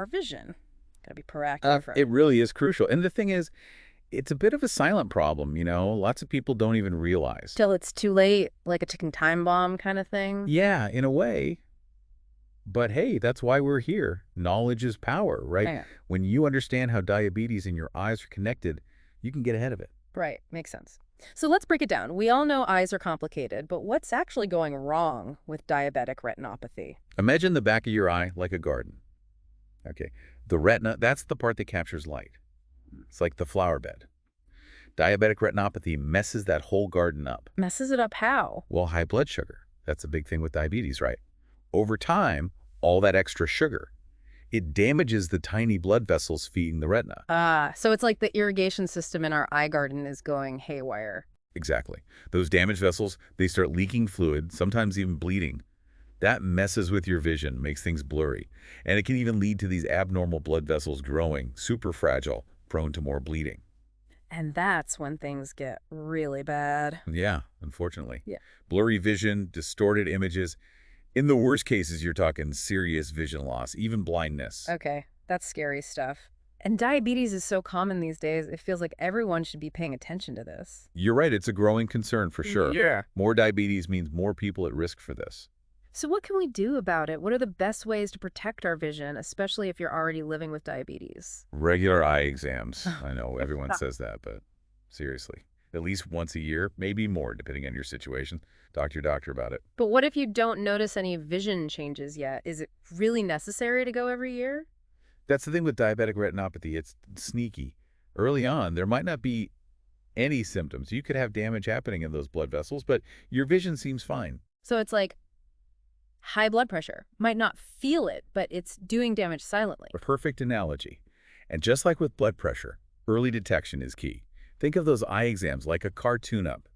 our vision. Got to be proactive from It really is crucial. And the thing is, it's a bit of a silent problem, you know? Lots of people don't even realize. till it's too late, like a ticking time bomb kind of thing. Yeah, in a way. But hey, that's why we're here. Knowledge is power, right? Yeah, When you understand how diabetes and your eyes are connected, you can get ahead of it. right. Makes sense. So let's break it down. We all know eyes are complicated, but what's actually going wrong with diabetic retinopathy? Imagine the back of your eye like a garden. Okay. The retina, that's the part that captures light. It's like the flower bed. Diabetic retinopathy messes that whole garden up. Messes it up how? Well, high blood sugar. That's a big thing with diabetes, right? Over time, all that extra sugar, it damages the tiny blood vessels feeding the retina. Ah, so it's like the irrigation system in our eye garden is going haywire. Exactly. Those damaged vessels, they start leaking fluid, sometimes even bleeding. That messes with your vision, makes things blurry. And it can even lead to these abnormal blood vessels growing, super fragile, prone to more bleeding. And that's when things get really bad. Yeah, unfortunately. Yeah. Blurry vision, distorted images. In the worst cases, you're talking serious vision loss, even blindness. Okay, that's scary stuff. And diabetes is so common these days, it feels like everyone should be paying attention to this. You're right, it's a growing concern for sure. Yeah. More diabetes means more people at risk for this. So what can we do about it? What are the best ways to protect our vision, especially if you're already living with diabetes? Regular eye exams. I know everyone says that, but seriously, at least once a year, maybe more, depending on your situation. Talk to your doctor about it. But what if you don't notice any vision changes yet? Is it really necessary to go every year? That's the thing with diabetic retinopathy. It's sneaky. Early on, there might not be any symptoms. You could have damage happening in those blood vessels, but your vision seems fine. So it's like high blood pressure. Might not feel it, but it's doing damage silently. A perfect analogy. And just like with blood pressure, early detection is key. Think of those eye exams like a car tune-up.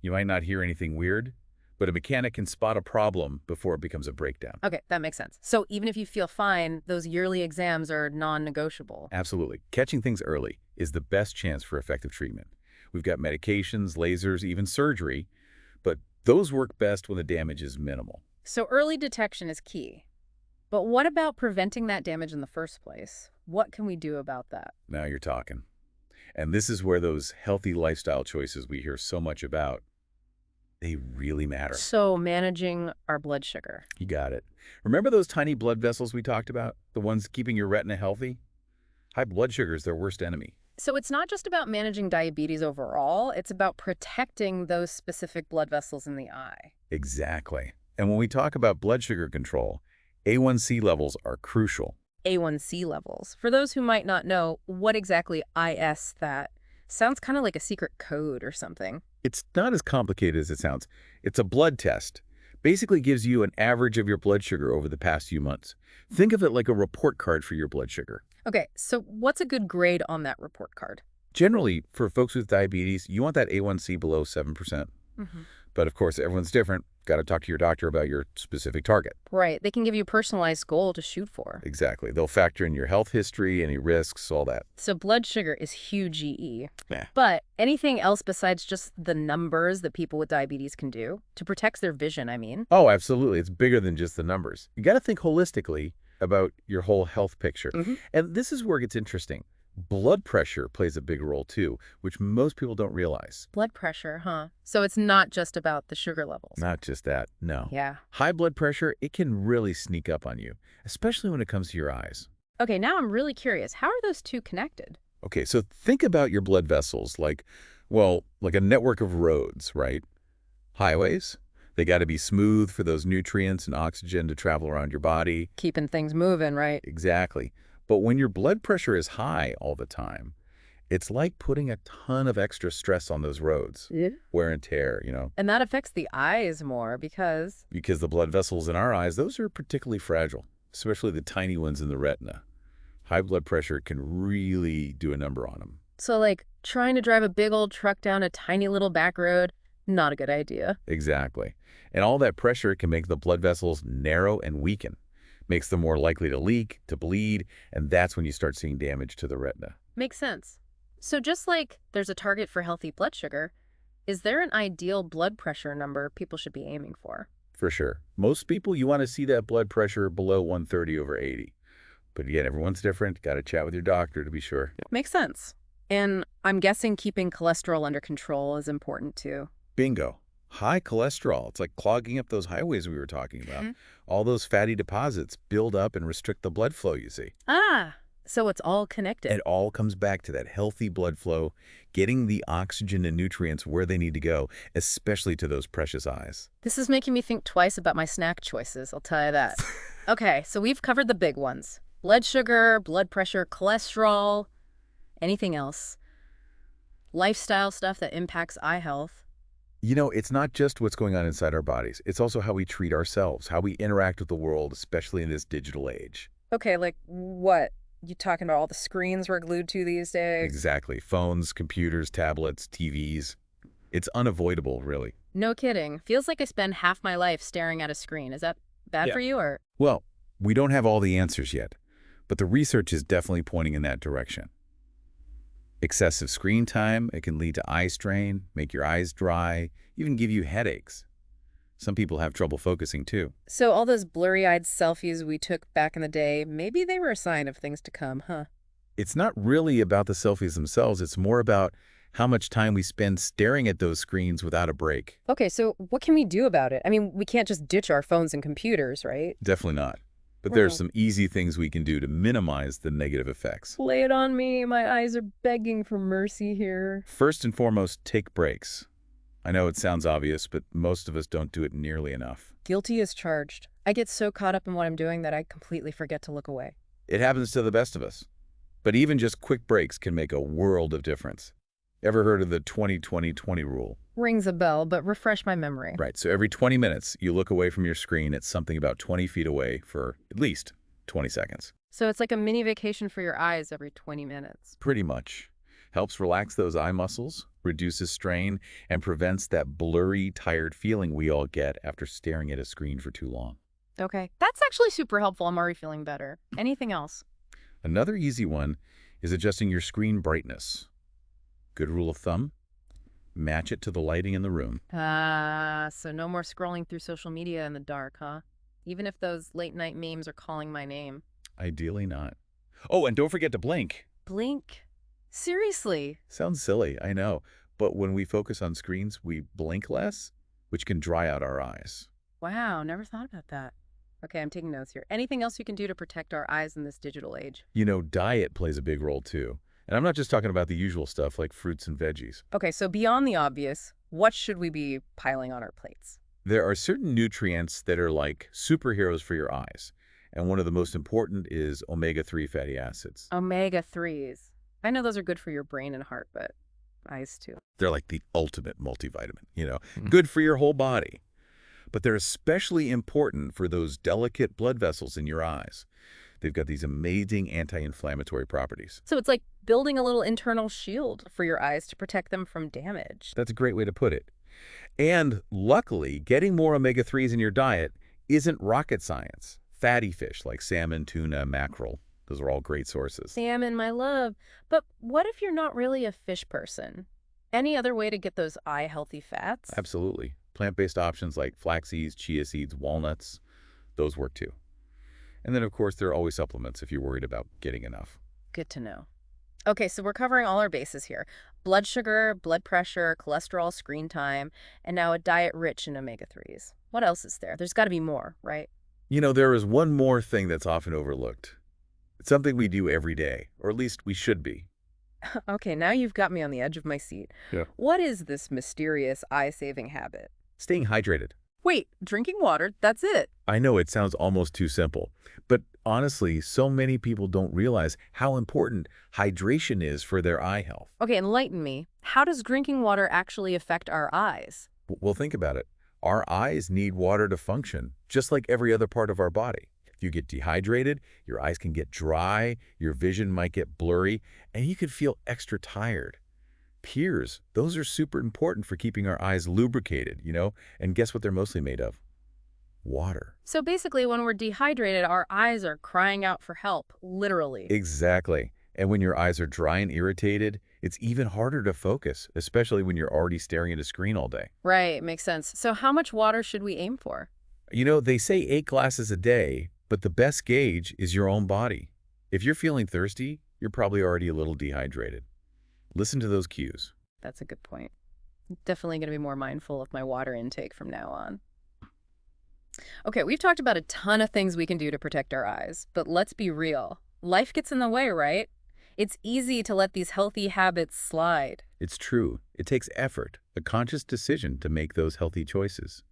You might not hear anything weird, but a mechanic can spot a problem before it becomes a breakdown. Okay, that makes sense. So even if you feel fine, those yearly exams are non-negotiable. Absolutely. Catching things early is the best chance for effective treatment. We've got medications, lasers, even surgery, but those work best when the damage is minimal. So early detection is key. But what about preventing that damage in the first place? What can we do about that? Now you're talking. And this is where those healthy lifestyle choices we hear so much about, they really matter. So managing our blood sugar. You got it. Remember those tiny blood vessels we talked about? The ones keeping your retina healthy? High blood sugar is their worst enemy. So it's not just about managing diabetes overall, it's about protecting those specific blood vessels in the eye. Exactly. And when we talk about blood sugar control, A1C levels are crucial. A1C levels. For those who might not know, what exactly is that? Sounds kind of like a secret code or something. It's not as complicated as it sounds. It's a blood test. Basically gives you an average of your blood sugar over the past few months. Think of it like a report card for your blood sugar. Okay, so what's a good grade on that report card? Generally, for folks with diabetes, you want that A1C below 7%. Mm-hmm. But of course, everyone's different. Got to talk to your doctor about your specific target. Right, they can give you a personalized goal to shoot for. Exactly. They'll factor in your health history, any risks, all that. So blood sugar is huge GE. Yeah. But anything else besides just the numbers that people with diabetes can do to protect their vision, I mean? Oh, absolutely. It's bigger than just the numbers. You got to think holistically about your whole health picture. Mm-hmm. And this is where it gets interesting. Blood pressure plays a big role too, which most people don't realize. Blood pressure, huh? So it's not just about the sugar levels. Not just that, no. Yeah. High blood pressure, it can really sneak up on you, especially when it comes to your eyes. Okay, now I'm really curious. How are those two connected? Okay, so think about your blood vessels like, well, like a network of roads, right? Highways, they got to be smooth for those nutrients and oxygen to travel around your body. Keeping things moving, right? Exactly. But when your blood pressure is high all the time, it's like putting a ton of extra stress on those roads. Yeah. Wear and tear, you know. And that affects the eyes more because... Because the blood vessels in our eyes, those are particularly fragile, especially the tiny ones in the retina. High blood pressure can really do a number on them. So like trying to drive a big old truck down a tiny little back road, not a good idea. Exactly. And all that pressure can make the blood vessels narrow and weaken. Makes them more likely to leak, to bleed, and that's when you start seeing damage to the retina. Makes sense. So just like there's a target for healthy blood sugar, is there an ideal blood pressure number people should be aiming for? For sure. Most people, you want to see that blood pressure below 130/80. But again, everyone's different. Got to chat with your doctor to be sure. Makes sense. And I'm guessing keeping cholesterol under control is important too. Bingo. High cholesterol. It's like clogging up those highways we were talking about. Mhm. All those fatty deposits build up and restrict the blood flow, you see. Ah, so it's all connected. It all comes back to that healthy blood flow, getting the oxygen and nutrients where they need to go, especially to those precious eyes. This is making me think twice about my snack choices, I'll tell you that. Okay, so we've covered the big ones. Blood sugar, blood pressure, cholesterol, anything else. Lifestyle stuff that impacts eye health. You know, it's not just what's going on inside our bodies. It's also how we treat ourselves, how we interact with the world, especially in this digital age. Okay, like what? You talking about all the screens we're glued to these days? Exactly. Phones, computers, tablets, TVs. It's unavoidable, really. No kidding. Feels like I spend half my life staring at a screen. Is that bad Yeah. for you or? Well, we don't have all the answers yet, but the research is definitely pointing in that direction. Excessive screen time, it can lead to eye strain, make your eyes dry, even give you headaches. Some people have trouble focusing too. So all those blurry-eyed selfies we took back in the day, maybe they were a sign of things to come, huh? It's not really about the selfies themselves, it's more about how much time we spend staring at those screens without a break. Okay, so what can we do about it? I mean, we can't just ditch our phones and computers, right? Definitely not. But there are Mhm. some easy things we can do to minimize the negative effects. Lay it on me. My eyes are begging for mercy here. First and foremost, take breaks. I know it sounds obvious, but most of us don't do it nearly enough. Guilty as charged. I get so caught up in what I'm doing that I completely forget to look away. It happens to the best of us. But even just quick breaks can make a world of difference. Ever heard of the 20-20-20 rule? Rings a bell, but refresh my memory. Right, so every 20 minutes, you look away from your screen at something about 20 feet away for at least 20 seconds. So it's like a mini vacation for your eyes every 20 minutes. Pretty much. Helps relax those eye muscles, reduces strain, and prevents that blurry, tired feeling we all get after staring at a screen for too long. Okay, that's actually super helpful. I'm already feeling better. Anything else? Another easy one is adjusting your screen brightness. Good rule of thumb, match it to the lighting in the room. So no more scrolling through social media in the dark, huh? Even if those late night memes are calling my name. Ideally not. Oh, and don't forget to blink. Blink? Seriously? Sounds silly, I know, but when we focus on screens, we blink less, which can dry out our eyes. Wow, never thought about that. Okay, I'm taking notes here. Anything else you can do to protect our eyes in this digital age? You know, diet plays a big role too. And I'm not just talking about the usual stuff like fruits and veggies. Okay, so beyond the obvious, what should we be piling on our plates? There are certain nutrients that are like superheroes for your eyes. And one of the most important is omega-3 fatty acids. Omega-3s. I know those are good for your brain and heart, but eyes too. They're like the ultimate multivitamin, good for your whole body. But they're especially important for those delicate blood vessels in your eyes. They've got these amazing anti-inflammatory properties. So it's like building a little internal shield for your eyes to protect them from damage. That's a great way to put it. And luckily, getting more omega-3s in your diet isn't rocket science. Fatty fish like salmon, tuna, mackerel, those are all great sources. Salmon, my love. But what if you're not really a fish person? Any other way to get those eye-healthy fats? Absolutely. Plant-based options like flax seeds, chia seeds, walnuts, those work too. And then, of course, there are always supplements if you're worried about getting enough. Good to know. Okay, so we're covering all our bases here. Blood sugar, blood pressure, cholesterol, screen time, and now a diet rich in omega-3s. What else is there? There's got to be more, right? You know, there is one more thing that's often overlooked. It's something we do every day, or at least we should be. Okay, now you've got me on the edge of my seat. Yeah. What is this mysterious eye-saving habit? Staying hydrated. Wait, drinking water, that's it. I know it sounds almost too simple, but honestly, so many people don't realize how important hydration is for their eye health. Okay, enlighten me. How does drinking water actually affect our eyes? Well, think about it. Our eyes need water to function, just like every other part of our body. If you get dehydrated, your eyes can get dry, your vision might get blurry, and you could feel extra tired. Tears, those are super important for keeping our eyes lubricated, and guess what they're mostly made of? Water. So basically, when we're dehydrated, our eyes are crying out for help, literally. Exactly. And when your eyes are dry and irritated, it's even harder to focus, especially when you're already staring at a screen all day. Right, makes sense. So how much water should we aim for? They say 8 glasses a day, but the best gauge is your own body. If you're feeling thirsty, you're probably already a little dehydrated. Listen to those cues. That's a good point. Definitely going to be more mindful of my water intake from now on. Okay, we've talked about a ton of things we can do to protect our eyes, but let's be real. Life gets in the way, right? It's easy to let these healthy habits slide. It's true. It takes effort, a conscious decision to make those healthy choices.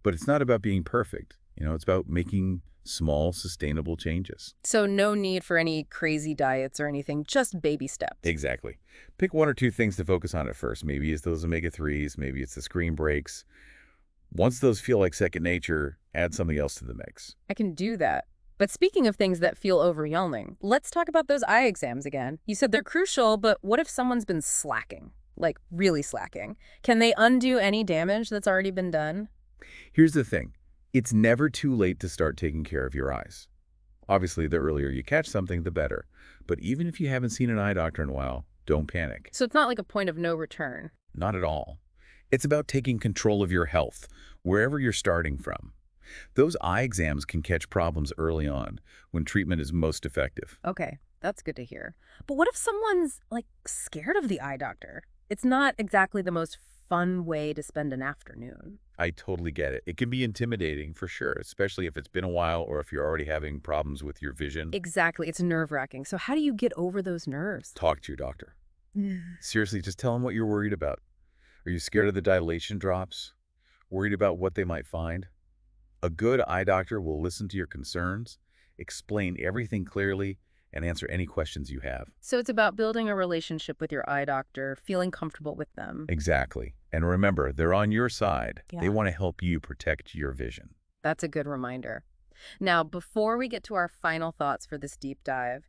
But it's not about being perfect. It's about making small, sustainable changes. So no need for any crazy diets or anything, just baby steps. Exactly. Pick one or two things to focus on at first. Maybe it's those omega-3s, maybe it's the screen breaks. Once those feel like second nature, add something else to the mix. I can do that. But speaking of things that feel overwhelming, let's talk about those eye exams again. You said they're crucial, but what if someone's been slacking? Like really slacking? Can they undo any damage that's already been done? Here's the thing. It's never too late to start taking care of your eyes. Obviously, the earlier you catch something, the better. But even if you haven't seen an eye doctor in a while, don't panic. So it's not like a point of no return. Not at all. It's about taking control of your health, wherever you're starting from. Those eye exams can catch problems early on, when treatment is most effective. Okay, that's good to hear. But what if someone's, like, scared of the eye doctor? It's not exactly the most fun way to spend an afternoon. I totally get it. It can be intimidating for sure, especially if it's been a while or if you're already having problems with your vision. Exactly, it's nerve-wracking. So how do you get over those nerves? Talk to your doctor. Mm. Seriously, just tell them what you're worried about. Are you scared of the dilation drops? Worried about what they might find? A good eye doctor will listen to your concerns, explain everything clearly, and answer any questions you have. So it's about building a relationship with your eye doctor, feeling comfortable with them. Exactly. And remember, they're on your side. Yeah. They want to help you protect your vision. That's a good reminder. Now, before we get to our final thoughts for this deep dive,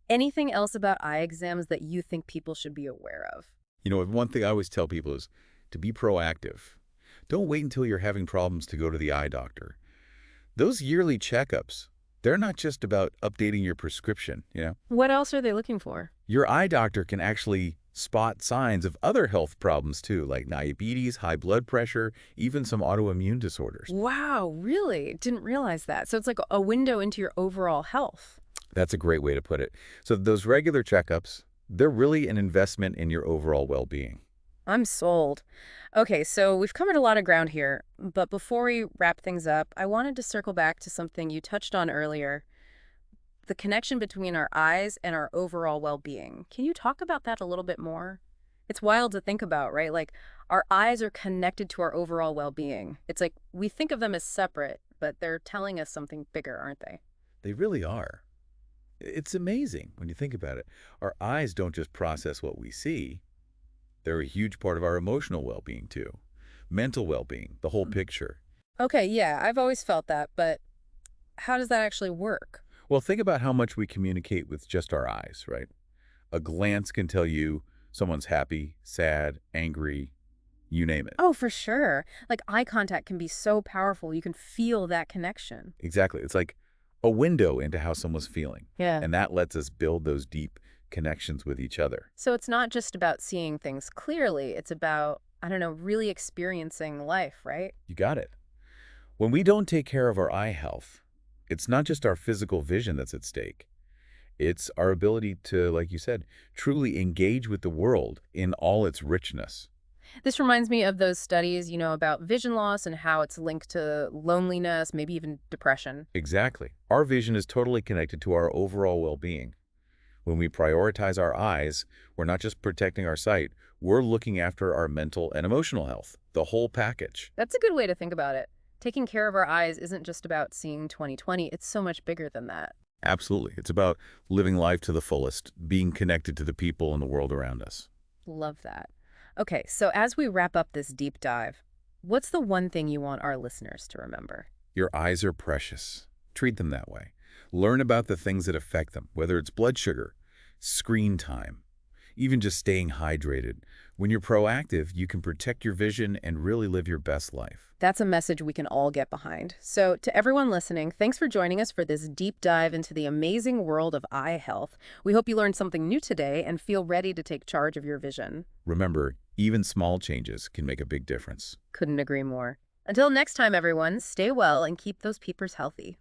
anything else about eye exams that you think people should be aware of? One thing I always tell people is to be proactive. Don't wait until you're having problems to go to the eye doctor. Those yearly checkups, they're not just about updating your prescription. What else are they looking for? Your eye doctor can actually spot signs of other health problems too, like diabetes, high blood pressure, even some autoimmune disorders. Wow, really? Didn't realize that. So it's like a window into your overall health. That's a great way to put it. So those regular checkups, they're really an investment in your overall well-being. I'm sold. Okay, so we've covered a lot of ground here, but before we wrap things up, I wanted to circle back to something you touched on earlier, the connection between our eyes and our overall well-being. Can you talk about that a little bit more? It's wild to think about, right? Like, our eyes are connected to our overall well-being. It's like we think of them as separate, but they're telling us something bigger, aren't they? They really are. It's amazing when you think about it. Our eyes don't just process what we see. They're a huge part of our emotional well-being, too. Mental well-being, the whole picture. Okay, yeah, I've always felt that, but how does that actually work? Well, think about how much we communicate with just our eyes, right? A glance can tell you someone's happy, sad, angry, you name it. Oh, for sure. Like, eye contact can be so powerful. You can feel that connection. Exactly. It's like a window into how someone's feeling. Yeah. And that lets us build those deep connections with each other. So it's not just about seeing things clearly. It's about, I don't know, really experiencing life, right? You got it. When we don't take care of our eye health, it's not just our physical vision that's at stake. It's our ability to, like you said, truly engage with the world in all its richness. This reminds me of those studies, about vision loss and how it's linked to loneliness, maybe even depression. Exactly. Our vision is totally connected to our overall well-being. When we prioritize our eyes, we're not just protecting our sight, we're looking after our mental and emotional health, the whole package. That's a good way to think about it. Taking care of our eyes isn't just about seeing 20/20, it's so much bigger than that. Absolutely. It's about living life to the fullest, being connected to the people in the world around us. Love that. Okay, so as we wrap up this deep dive, what's the one thing you want our listeners to remember? Your eyes are precious. Treat them that way. Learn about the things that affect them, whether it's blood sugar, screen time, even just staying hydrated. When you're proactive, you can protect your vision and really live your best life. That's a message we can all get behind. So to everyone listening, thanks for joining us for this deep dive into the amazing world of eye health. We hope you learned something new today and feel ready to take charge of your vision. Remember, even small changes can make a big difference. Couldn't agree more. Until next time, everyone, stay well and keep those peepers healthy.